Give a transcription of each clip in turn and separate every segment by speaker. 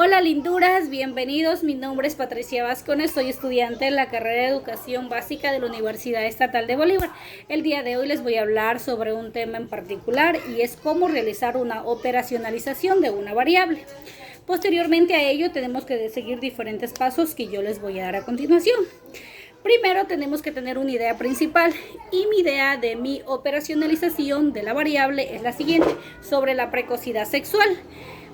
Speaker 1: Hola linduras, bienvenidos. Mi nombre es Patricia Vázquez, soy estudiante en la carrera de Educación Básica de la Universidad Estatal de Bolívar. El día de hoy les voy a hablar sobre un tema en particular y es cómo realizar una operacionalización de una variable. Posteriormente a ello tenemos que seguir diferentes pasos que yo les voy a dar a continuación. Primero tenemos que tener una idea principal y mi idea de mi operacionalización de la variable es la siguiente, sobre la precocidad sexual.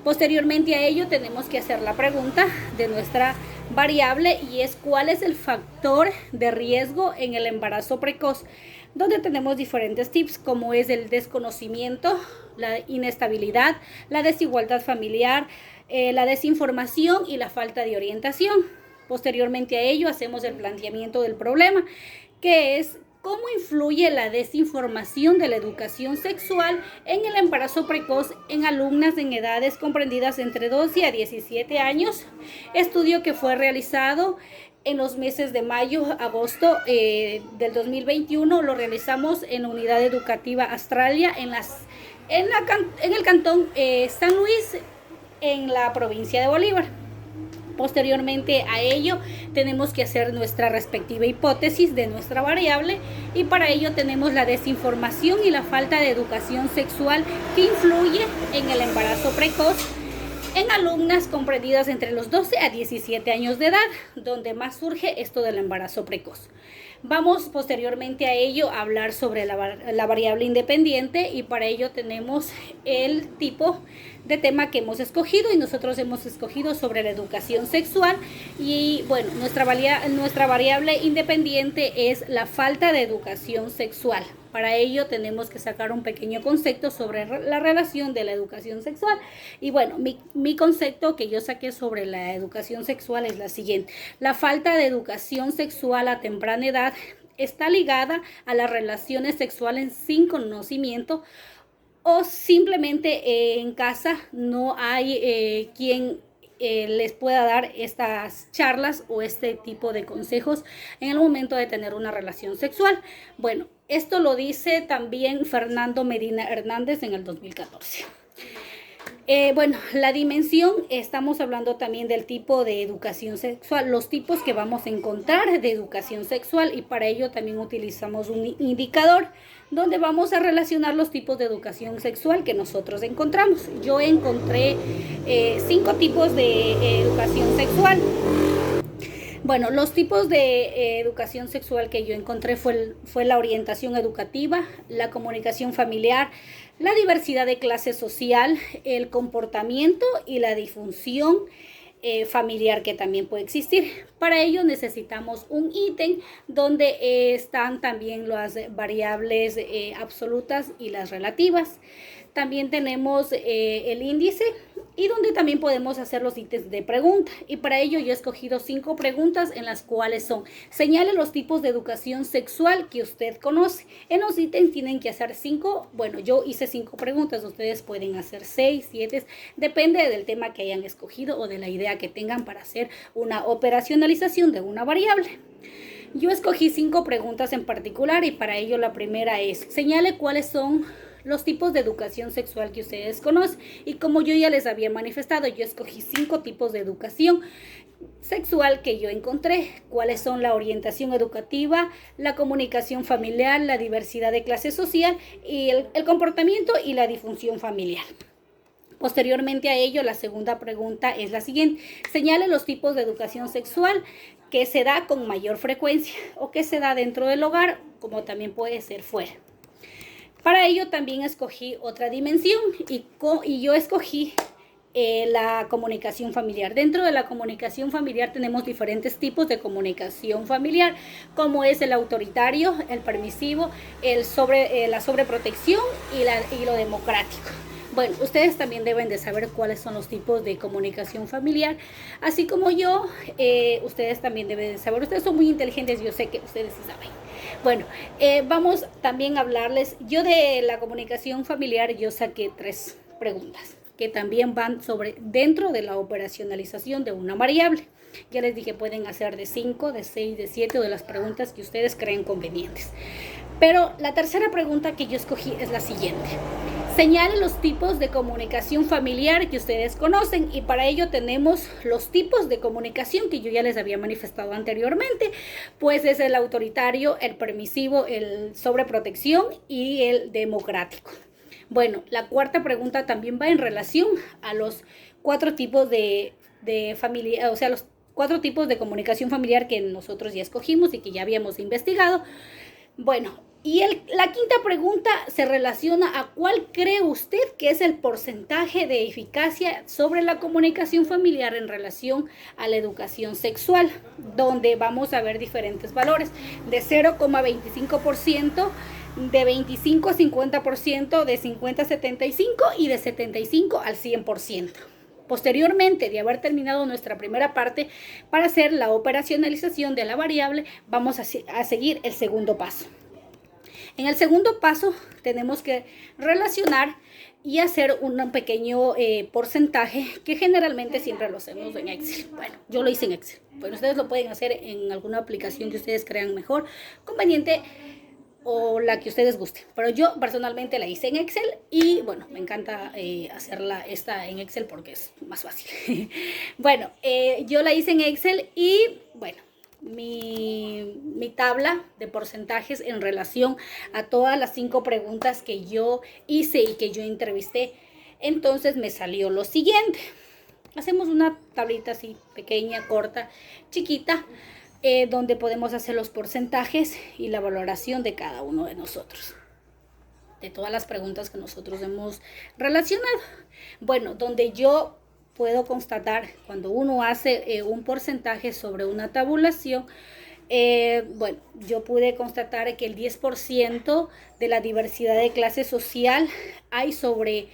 Speaker 1: Posteriormente a ello tenemos que hacer la pregunta de nuestra variable y es cuál es el factor de riesgo en el embarazo precoz, donde tenemos diferentes tips como es el desconocimiento, la inestabilidad, la desigualdad familiar, la desinformación y la falta de orientación. Posteriormente a ello hacemos el planteamiento del problema, que es cómo influye la desinformación de la educación sexual en el embarazo precoz en alumnas en edades comprendidas entre 12 a 17 años. Estudio que fue realizado en los meses de mayo, agosto del 2021. Lo realizamos en la unidad educativa Australia en el cantón San Luis, en la provincia de Bolívar. Posteriormente a ello tenemos que hacer nuestra respectiva hipótesis de nuestra variable y para ello tenemos la desinformación y la falta de educación sexual que influye en el embarazo precoz en alumnas comprendidas entre los 12 a 17 años de edad, donde más surge esto del embarazo precoz. Vamos posteriormente a ello a hablar sobre la variable independiente y para ello tenemos el tipo de tema que hemos escogido y nosotros hemos escogido sobre la educación sexual y bueno, nuestra variable independiente es la falta de educación sexual. Para ello tenemos que sacar un pequeño concepto sobre la relación de la educación sexual. Y bueno, mi concepto que yo saqué sobre la educación sexual es la siguiente. La falta de educación sexual a temprana edad está ligada a las relaciones sexuales sin conocimiento o simplemente en casa no hay quien les pueda dar estas charlas o este tipo de consejos en el momento de tener una relación sexual. Bueno, esto lo dice también Fernando Medina Hernández en el 2014. Bueno, la dimensión, estamos hablando también del tipo de educación sexual, los tipos que vamos a encontrar de educación sexual y para ello también utilizamos un indicador donde vamos a relacionar los tipos de educación sexual que nosotros encontramos. Yo encontré 5 tipos de educación sexual. Bueno, los tipos de educación sexual que yo encontré fue la orientación educativa, la comunicación familiar, la diversidad de clase social, el comportamiento y la disfunción familiar que también puede existir. Para ello necesitamos un ítem donde están también las variables absolutas y las relativas. También tenemos el índice y donde también podemos hacer los ítems de pregunta. Y para ello yo he escogido 5 preguntas en las cuales son: señale los tipos de educación sexual que usted conoce. En los ítems tienen que hacer 5, bueno, yo hice 5 preguntas, ustedes pueden hacer 6, 7, depende del tema que hayan escogido o de la idea que tengan para hacer una operacionalización de una variable. Yo escogí 5 preguntas en particular y para ello la primera es: señale cuáles son los tipos de educación sexual que ustedes conocen. Y como yo ya les había manifestado, yo escogí 5 tipos de educación sexual que yo encontré. Cuáles son: la orientación educativa, la comunicación familiar, la diversidad de clase social y el comportamiento y la disfunción familiar. Posteriormente a ello, la segunda pregunta es la siguiente: señale los tipos de educación sexual que se da con mayor frecuencia o que se da dentro del hogar, como también puede ser fuera. Para ello también escogí otra dimensión y yo escogí la comunicación familiar. Dentro de la comunicación familiar tenemos diferentes tipos de comunicación familiar, como es el autoritario, el permisivo, la sobreprotección y lo democrático. Bueno, ustedes también deben de saber cuáles son los tipos de comunicación familiar, así como yo, ustedes también deben de saber. Ustedes son muy inteligentes, yo sé que ustedes sí saben. Bueno, vamos también a hablarles, yo de la comunicación familiar, yo saqué 3 preguntas que también van dentro de la operacionalización de una variable. Ya les dije, pueden hacer de 5, de 6, de 7 o de las preguntas que ustedes creen convenientes. Pero la tercera pregunta que yo escogí es la siguiente: Señale los tipos de comunicación familiar que ustedes conocen, y para ello tenemos los tipos de comunicación que yo ya les había manifestado anteriormente, pues es el autoritario, el permisivo, el sobreprotección y el democrático. Bueno, la cuarta pregunta también va en relación a los 4 tipos de familia, o sea, los 4 tipos de comunicación familiar que nosotros ya escogimos y que ya habíamos investigado. Bueno, y la quinta pregunta se relaciona a cuál cree usted que es el porcentaje de eficacia sobre la comunicación familiar en relación a la educación sexual, donde vamos a ver diferentes valores, de 0,25%, de 25 a 50%, de 50 a 75 y de 75 al 100%. Posteriormente de haber terminado nuestra primera parte para hacer la operacionalización de la variable, vamos a seguir el segundo paso. En el segundo paso tenemos que relacionar y hacer un pequeño porcentaje que generalmente siempre lo hacemos en Excel. Bueno, yo lo hice en Excel, pero ustedes lo pueden hacer en alguna aplicación que ustedes crean mejor, conveniente, o la que ustedes gusten, pero yo personalmente la hice en Excel y bueno, me encanta hacerla esta en Excel porque es más fácil. Bueno, yo la hice en Excel y bueno, mi tabla de porcentajes en relación a todas las 5 preguntas que yo hice y que yo entrevisté, entonces me salió lo siguiente. Hacemos una tablita así pequeña, corta, chiquita, donde podemos hacer los porcentajes y la valoración de cada uno de nosotros, de todas las preguntas que nosotros hemos relacionado. Bueno, donde yo puedo constatar cuando uno hace un porcentaje sobre una tabulación, bueno, yo pude constatar que el 10% de la diversidad de clase social hay sobre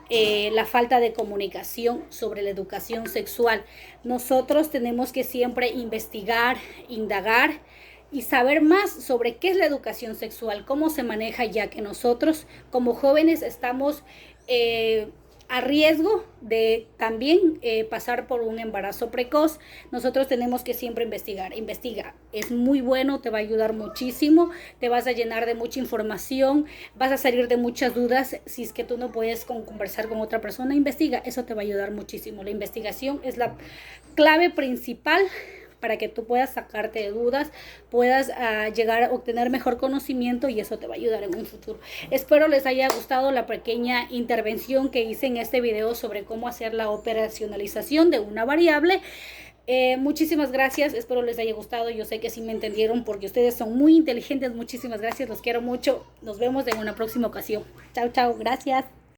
Speaker 1: la falta de comunicación sobre la educación sexual. Nosotros tenemos que siempre investigar, indagar y saber más sobre qué es la educación sexual, cómo se maneja, ya que nosotros como jóvenes estamos a riesgo de también pasar por un embarazo precoz. Nosotros tenemos que siempre investigar. Investiga, es muy bueno, te va a ayudar muchísimo, te vas a llenar de mucha información, vas a salir de muchas dudas. Si es que tú no puedes conversar con otra persona, investiga, eso te va a ayudar muchísimo. La investigación es la clave principal para que tú puedas sacarte de dudas, puedas llegar a obtener mejor conocimiento, y eso te va a ayudar en un futuro. Espero les haya gustado la pequeña intervención que hice en este video sobre cómo hacer la operacionalización de una variable. Muchísimas gracias, espero les haya gustado. Yo sé que sí me entendieron porque ustedes son muy inteligentes. Muchísimas gracias, los quiero mucho. Nos vemos en una próxima ocasión. Chao, chao, gracias.